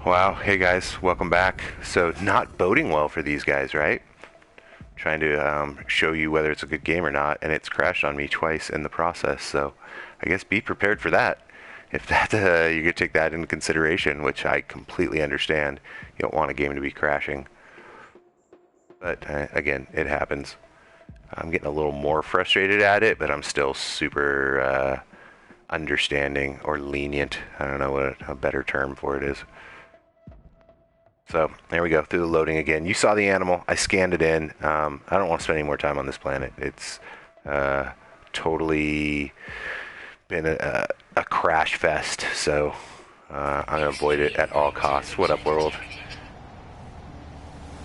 Wow, hey guys, welcome back. So, not boding well for these guys, right? Trying to show you whether it's a good game or not, and it's crashed on me twice in the process. So, I guess be prepared for that. If that you could take that into consideration, which I completely understand. You don't want a game to be crashing, but again, it happens. I'm getting a little more frustrated at it, but I'm still super understanding or lenient. I don't know what a better term for it is. So there we go, through the loading again. You saw the animal. I scanned it in. I don't want to spend any more time on this planet. It's totally been a crash fest. So I'm going to avoid it at all costs. What up, world?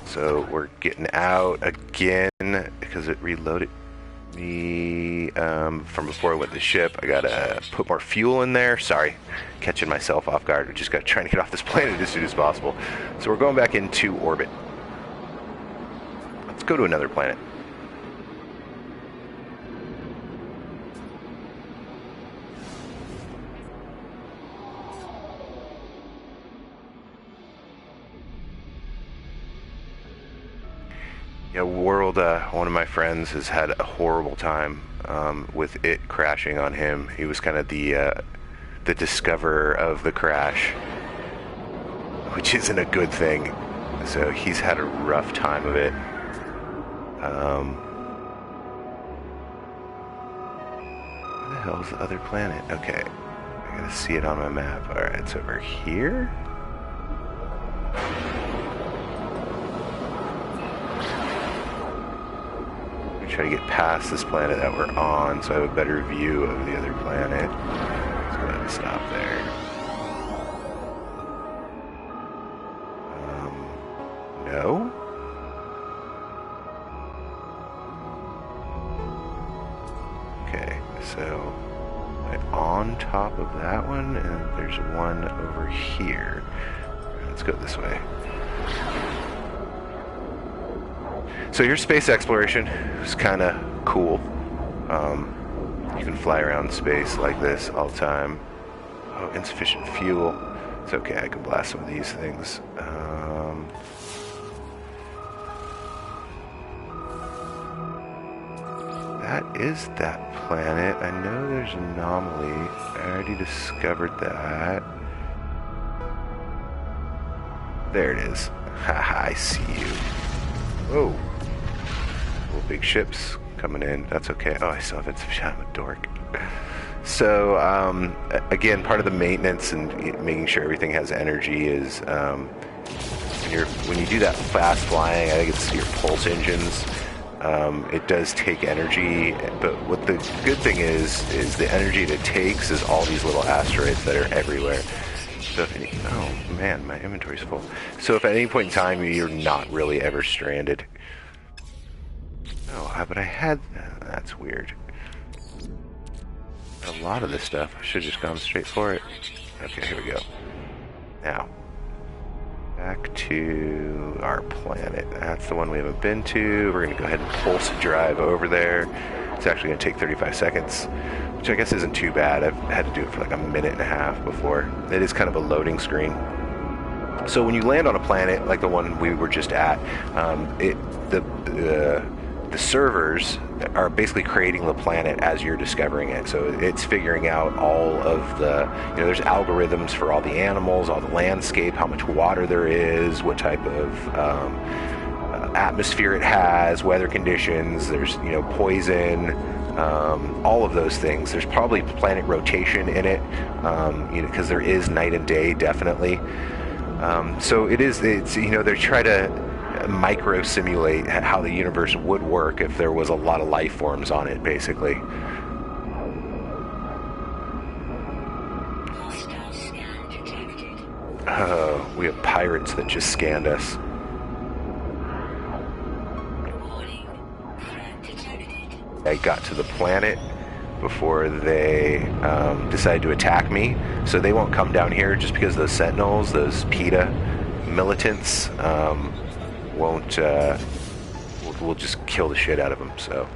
So we're getting out again because it reloaded me from before with the ship. I gotta put more fuel in there. Sorry, catching myself off guard. We just got trying to get off this planet as soon as possible. So we're going back into orbit. Let's go to another planet. Yeah, world. One of my friends has had a horrible time with it crashing on him. He was kind of the discoverer of the crash, which isn't a good thing. So he's had a rough time of it. Where the hell's the other planet? Okay, I gotta see it on my map. All right, it's over here. Try to get past this planet that we're on so I have a better view of the other planet. Let's go ahead and stop there. No? Okay, so I'm on top of that one, and there's one over here. Let's go this way. So your space exploration is kind of cool. You can fly around space like this all the time. Oh, insufficient fuel. It's okay, I can blast some of these things. That is that planet. I know there's an anomaly. I already discovered that. There it is. Haha, I see you. Whoa. Little big ships coming in. That's okay. Oh, I still have insufficient. I'm a dork. So, again, part of the maintenance and making sure everything has energy is when you do that fast flying, I think it's your pulse engines. It does take energy, but what the good thing is the energy that it takes is all these little asteroids that are everywhere. So oh man, my inventory's full. So if at any point in time you're not really ever stranded. Oh, but I had... that's weird. A lot of this stuff, I should have just gone straight for it. Okay, here we go. Now, back to our planet. That's the one we haven't been to. We're going to go ahead and pulse drive over there. It's actually going to take 35 seconds, which I guess isn't too bad. I've had to do it for like a minute and a half before. It is kind of a loading screen. So when you land on a planet like the one we were just at, the servers are basically creating the planet as you're discovering it. So it's figuring out all of the, there's algorithms for all the animals, all the landscape, how much water there is, what type of atmosphere it has, weather conditions, there's, poison, all of those things. There's probably planet rotation in it, because there is night and day, definitely. So it's, they're trying to micro simulate how the universe would work if there was a lot of life forms on it, basically. Oh, we have pirates that just scanned us. I got to the planet before they decided to attack me, so they won't come down here just because those sentinels, those PETA militants, won't we'll just kill the shit out of them. So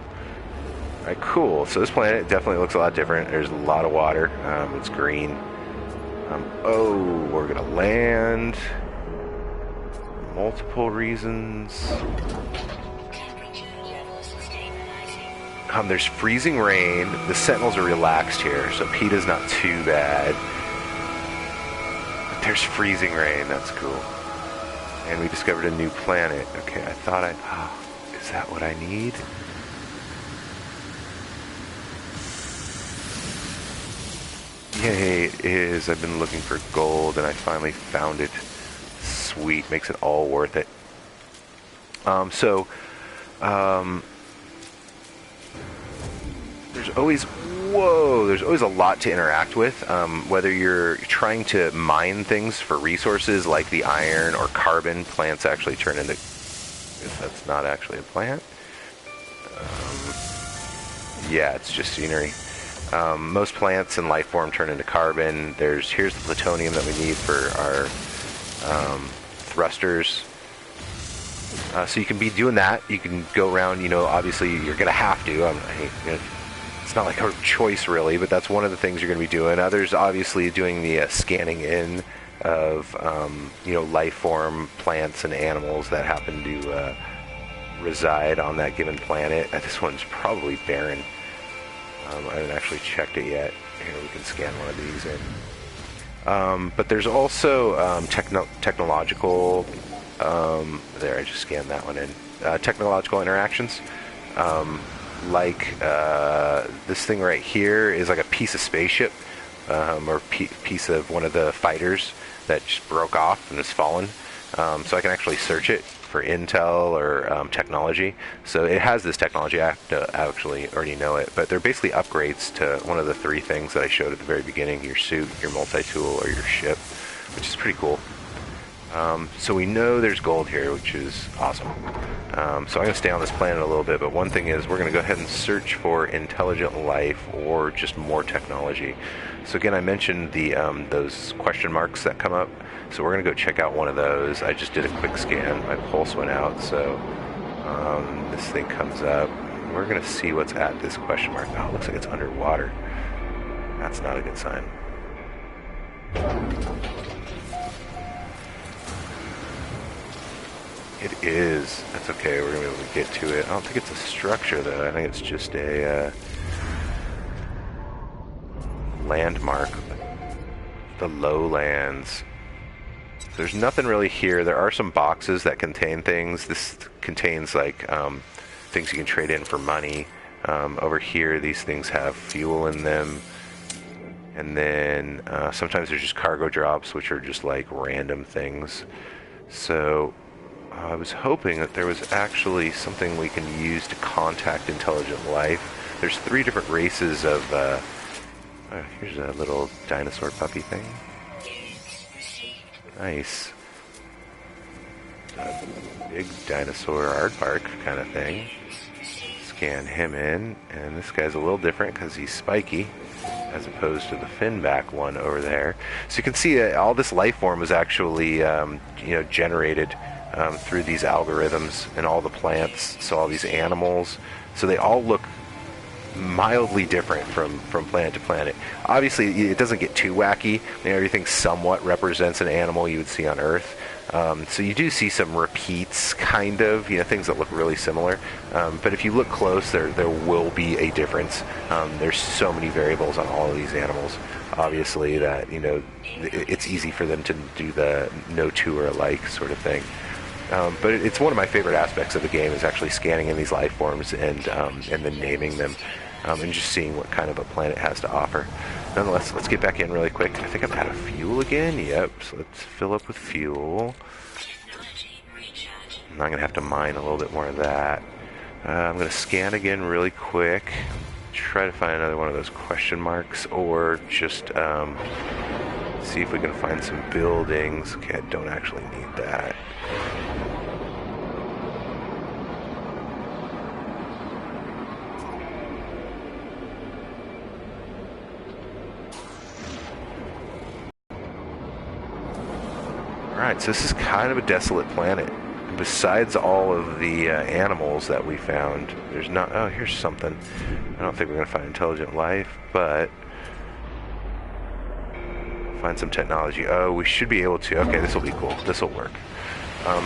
alright, cool. So this planet definitely looks a lot different. There's a lot of water. It's green. Oh, we're gonna land. Multiple reasons. There's freezing rain. The sentinels are relaxed here, so PETA's not too bad. But there's freezing rain. That's cool. And we discovered a new planet. Okay, I thought is that what I need? Yay, it is. I've been looking for gold, and I finally found it. Sweet. Makes it all worth it. There's always a lot to interact with, whether you're trying to mine things for resources like the iron or carbon. Plants actually turn into, that's not actually a plant. Yeah, it's just scenery. Most plants and life form turn into carbon. Here's the plutonium that we need for our thrusters. So you can be doing that. You can go around, obviously you're going to have to. It's not like a choice really, but that's one of the things you're going to be doing. Others obviously doing the scanning in of, life form, plants and animals that happen to reside on that given planet. This one's probably barren. I haven't actually checked it yet. Here, we can scan one of these in. But there's also technological... there, I just scanned that one in. Technological interactions. This thing right here is like a piece of spaceship, or piece of one of the fighters that just broke off and has fallen. So I can actually search it for intel or technology. So it has this technology. I have to actually already know it, but they're basically upgrades to one of the three things that I showed at the very beginning: your suit, your multi-tool, or your ship, which is pretty cool. So we know there's gold here, which is awesome. So I'm going to stay on this planet a little bit, but one thing is we're going to go ahead and search for intelligent life or just more technology. So again, I mentioned those question marks that come up. So we're going to go check out one of those. I just did a quick scan. My pulse went out, so this thing comes up. We're going to see what's at this question mark. Oh, it looks like it's underwater. That's not a good sign. It is. That's okay. We're going to be able to get to it. I don't think it's a structure, though. I think it's just a landmark. The lowlands. There's nothing really here. There are some boxes that contain things. This contains, things you can trade in for money. Over here, these things have fuel in them. And then sometimes there's just cargo drops, which are just, random things. So... I was hoping that there was actually something we can use to contact intelligent life. There's 3 different races of, here's a little dinosaur puppy thing. Nice. A big dinosaur aardvark kind of thing. Scan him in, and this guy's a little different because he's spiky, as opposed to the finback one over there. So you can see all this life form was actually, generated through these algorithms and all the plants, so all these animals. So they all look mildly different from planet to planet. Obviously, it doesn't get too wacky. Everything somewhat represents an animal you would see on Earth. So you do see some repeats, kind of, things that look really similar. But if you look close, there will be a difference. There's so many variables on all of these animals. Obviously, that it's easy for them to do the no two are alike sort of thing. But it's one of my favorite aspects of the game is actually scanning in these life forms and then naming them and just seeing what kind of a planet has to offer. Nonetheless, let's get back in really quick. I think I'm out of fuel again. Yep, so let's fill up with fuel. I'm going to have to mine a little bit more of that. I'm going to scan again really quick. Try to find another one of those question marks or just see if we can find some buildings. Okay, I don't actually need that. Alright, so this is kind of a desolate planet. Besides all of the animals that we found, there's not... Oh, here's something. I don't think we're going to find intelligent life, but... Find some technology. Oh, we should be able to. Okay, this will be cool. This will work.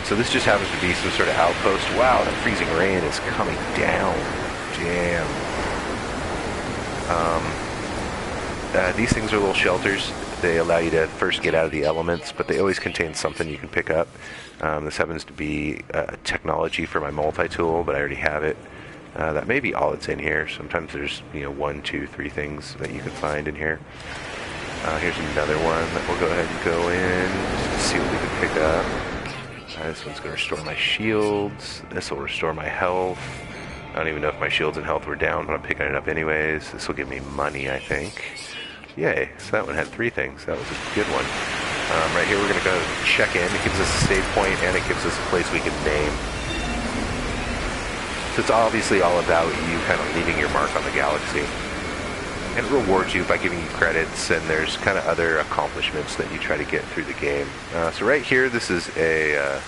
So this just happens to be some sort of outpost. Wow, the freezing rain is coming down. Damn. These things are little shelters. They allow you to first get out of the elements, but they always contain something you can pick up. This happens to be technology for my multi-tool, but I already have it. That may be all that's in here. Sometimes there's 1, 2, 3 things that you can find in here. Here's another one that we'll go ahead and go in just to see what we can pick up. This one's going to restore my shields. This will restore my health. I don't even know if my shields and health were down, but I'm picking it up anyways. This will give me money, I think. Yay, so that one had 3 things. That was a good one. Right here we're going to go check in. It gives us a save point, and it gives us a place we can name. So it's obviously all about you kind of leaving your mark on the galaxy. And it rewards you by giving you credits, and there's kind of other accomplishments that you try to get through the game. So right here, this is a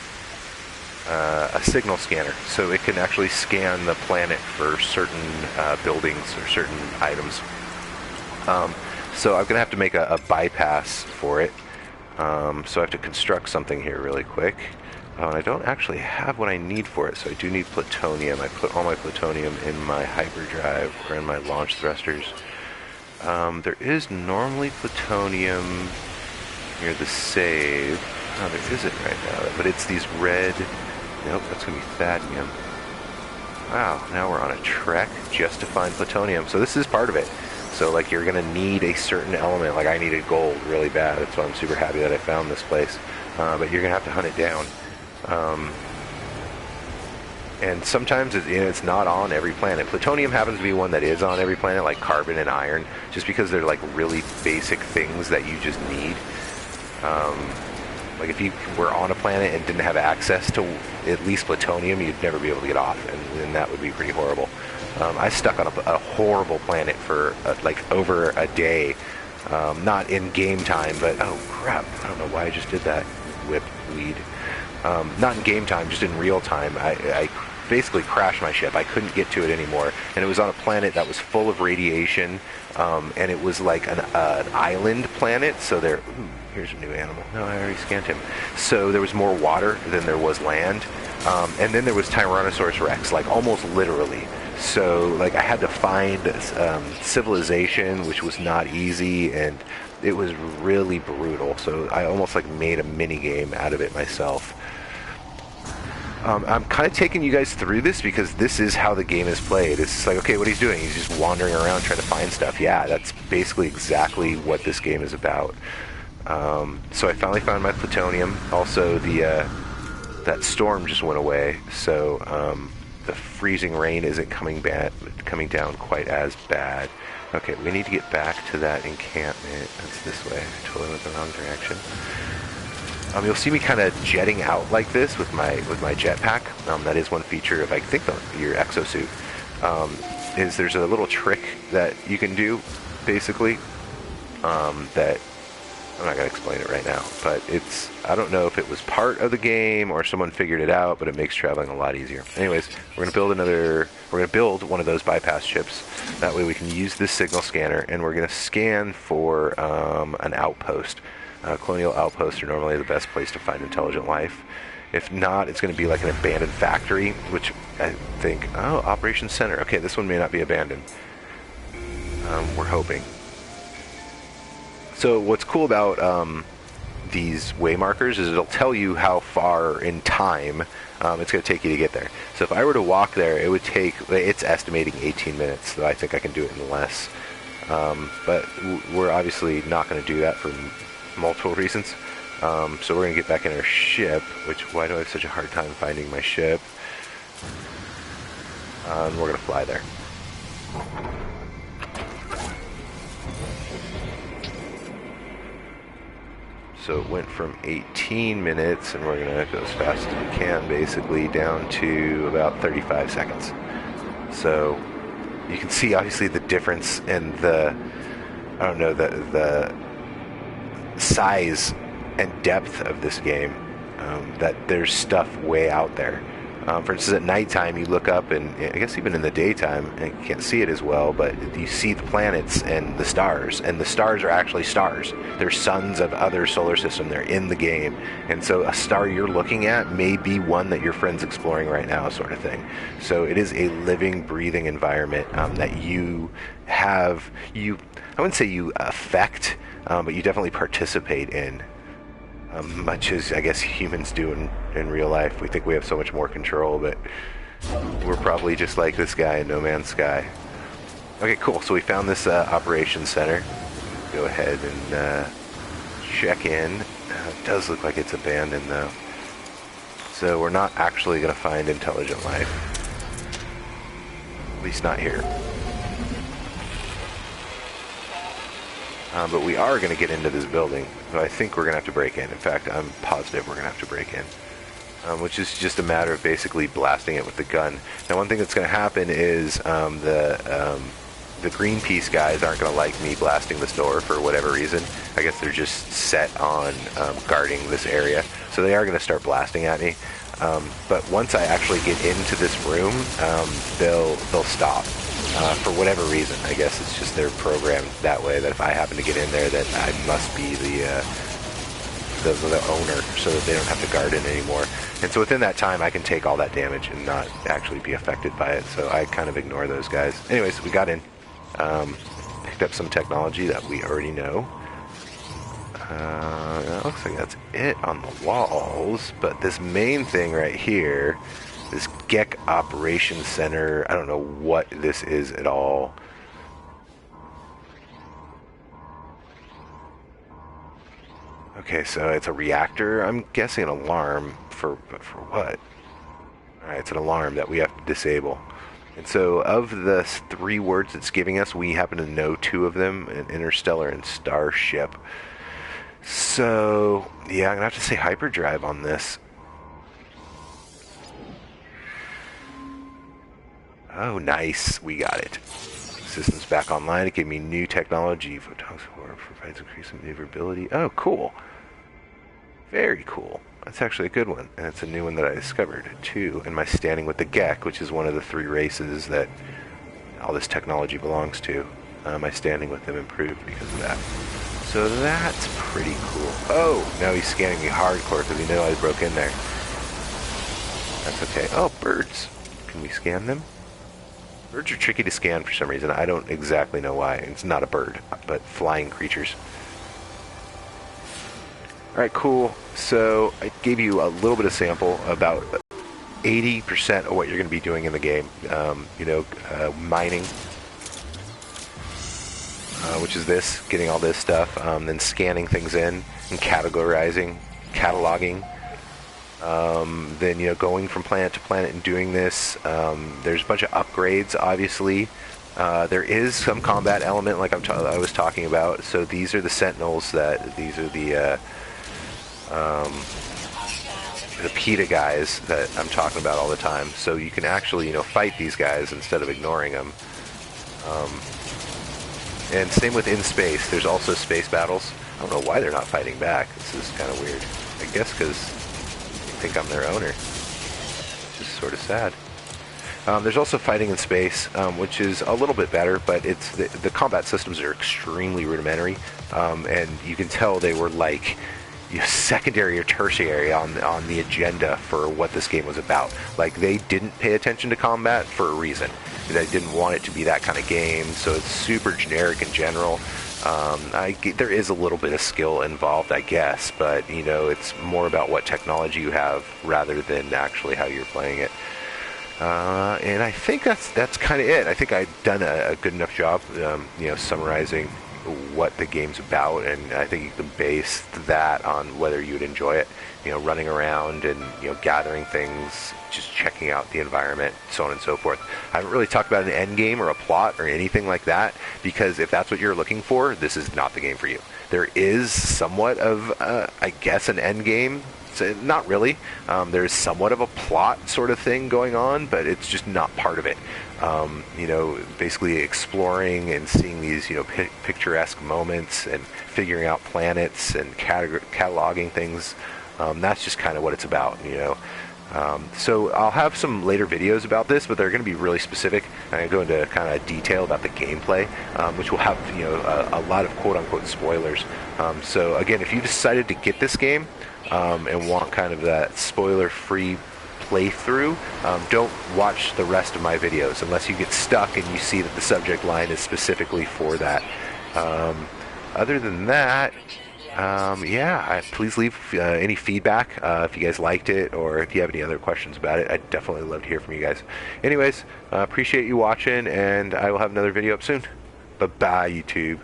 signal scanner. So it can actually scan the planet for certain buildings or certain items. So I'm going to have to make a bypass for it. So I have to construct something here really quick. And I don't actually have what I need for it, so I do need plutonium. I put all my plutonium in my hyperdrive or in my launch thrusters. There is normally plutonium near the save. Oh, there isn't right now, but it's these red... Nope, that's going to be thadium. Wow, now we're on a trek just to find plutonium. So this is part of it. So, like, you're going to need a certain element. Like, I needed gold really bad. That's why I'm super happy that I found this place. But you're going to have to hunt it down. And sometimes it's not on every planet. Plutonium happens to be one that is on every planet, like carbon and iron, just because they're like really basic things that you just need. Like if you were on a planet and didn't have access to at least plutonium, you'd never be able to get off, and that would be pretty horrible. I stuck on a horrible planet for like over a day, not in game time, but oh crap, I don't know why I just did that. Whip weed. Not in game time, just in real time. I basically crashed my ship. I couldn't get to it anymore, and it was on a planet that was full of radiation, and it was like an island planet. So there, here's a new animal. No, I already scanned him. So there was more water than there was land, and then there was Tyrannosaurus Rex, like almost literally. So like I had to find civilization, which was not easy, and it was really brutal. So I almost like made a mini game out of it myself. I'm kind of taking you guys through this because this is how the game is played. It's just like, okay, what he's doing, he's just wandering around trying to find stuff. Yeah, that's basically exactly what this game is about. So I finally found my plutonium. Also, that storm just went away, so the freezing rain isn't coming down quite as bad. Okay, we need to get back to that encampment. That's this way. I totally went the wrong direction. You'll see me kind of jetting out like this with my jetpack. That is one feature of, I think, your exosuit. Is there's a little trick that you can do, basically, that I'm not going to explain it right now, but I don't know if it was part of the game or someone figured it out, but it makes traveling a lot easier. Anyways, we're going to build one of those bypass chips. That way we can use this signal scanner, and we're going to scan for an outpost. Colonial outposts are normally the best place to find intelligent life. If not, it's going to be like an abandoned factory, which I think, Operations Center. Okay, this one may not be abandoned. We're hoping. So what's cool about these way markers is it'll tell you how far in time it's going to take you to get there. So if I were to walk there, it would take, it's estimating 18 minutes, so I think I can do it in less. But we're obviously not going to do that for multiple reasons. So we're going to get back in our ship, why do I have such a hard time finding my ship? And we're going to fly there. So it went from 18 minutes, and we're going to go as fast as we can, basically, down to about 35 seconds. So you can see, obviously, the difference in the size and depth of this game, that there's stuff way out there. For instance, at nighttime, you look up, and I guess even in the daytime, and you can't see it as well, but you see the planets and the stars are actually stars. They're suns of other solar system. They're in the game, and so a star you're looking at may be one that your friend's exploring right now, sort of thing. So it is a living, breathing environment that you have. I wouldn't say you affect, but you definitely participate in. Much as I guess humans do in real life. We think we have so much more control, but we're probably just like this guy in No Man's Sky. Okay, cool. So we found this operations center. Go ahead and check in. It does look like it's abandoned, though. So we're not actually going to find intelligent life. At least not here. But we are going to get into this building, so I think we're going to have to break in. In fact, I'm positive we're going to have to break in, which is just a matter of basically blasting it with the gun. Now, one thing that's going to happen is the Greenpeace guys aren't going to like me blasting this door for whatever reason. I guess they're just set on guarding this area, so they are going to start blasting at me. But once I actually get into this room, they'll stop. For whatever reason. I guess it's just they're programmed that way that if I happen to get in there, that I must be the owner, so that they don't have to guard it anymore. And so within that time, I can take all that damage and not actually be affected by it. So I kind of ignore those guys. Anyways, we got in. Picked up some technology that we already know. It looks like that's it on the walls. But this main thing right here, this GEC Operations Center, I don't know what this is at all. Okay, so it's a reactor. I'm guessing an alarm for what? Alright, it's an alarm that we have to disable. And so of the 3 words it's giving us, we happen to know 2 of them, interstellar and starship. So, yeah, I'm going to have to say hyperdrive on this. Oh, nice. We got it. System's back online. It gave me new technology. Photonics provides increased maneuverability. Oh, cool. Very cool. That's actually a good one. And it's a new one that I discovered, too. And my standing with the GEC, which is one of the 3 races that all this technology belongs to. My standing with them improved because of that. So that's pretty cool. Oh, now he's scanning me hardcore because he knew I broke in there. That's okay. Oh, birds. Can we scan them? Birds are tricky to scan for some reason. I don't exactly know why. It's not a bird, but flying creatures. Alright, cool. So I gave you a little bit of sample, about 80% of what you're going to be doing in the game. Mining, which is this, getting all this stuff, then scanning things in and cataloging. Then, going from planet to planet and doing this. There's a bunch of upgrades, obviously. There is some combat element, like I was talking about. So these are the Sentinels. These are the PETA guys that I'm talking about all the time. So you can actually, fight these guys instead of ignoring them. And same with in space. There's also space battles. I don't know why they're not fighting back. This is kind of weird. I guess because think I'm their owner. It's just sort of sad. There's also fighting in space, which is a little bit better, but it's the combat systems are extremely rudimentary, and you can tell they were like secondary or tertiary on the agenda for what this game was about. Like, they didn't pay attention to combat for a reason. They didn't want it to be that kind of game, so it's super generic in general. There is a little bit of skill involved, I guess, but it's more about what technology you have rather than actually how you're playing it. And I think that's kind of it. I think I've done a good enough job, summarizing what the game's about, and I think you can base that on whether you'd enjoy it. Running around and gathering things, just checking out the environment, so on and so forth. I haven't really talked about an end game or a plot or anything like that, because if that's what you're looking for, this is not the game for you. There is somewhat of, I guess, an end game. So not really. There's somewhat of a plot sort of thing going on, but it's just not part of it. Basically exploring and seeing these, picturesque moments and figuring out planets and cataloging things. That's just kind of what it's about, So I'll have some later videos about this, but they're going to be really specific. I'm going to go into kind of detail about the gameplay, which will have a lot of quote-unquote spoilers. So again, if you decided to get this game and want kind of that spoiler-free playthrough, don't watch the rest of my videos unless you get stuck and you see that the subject line is specifically for that. Other than that, please leave any feedback if you guys liked it or if you have any other questions about it. I'd definitely love to hear from you guys. Anyways, appreciate you watching, and I will have another video up soon. Bye-bye, YouTube.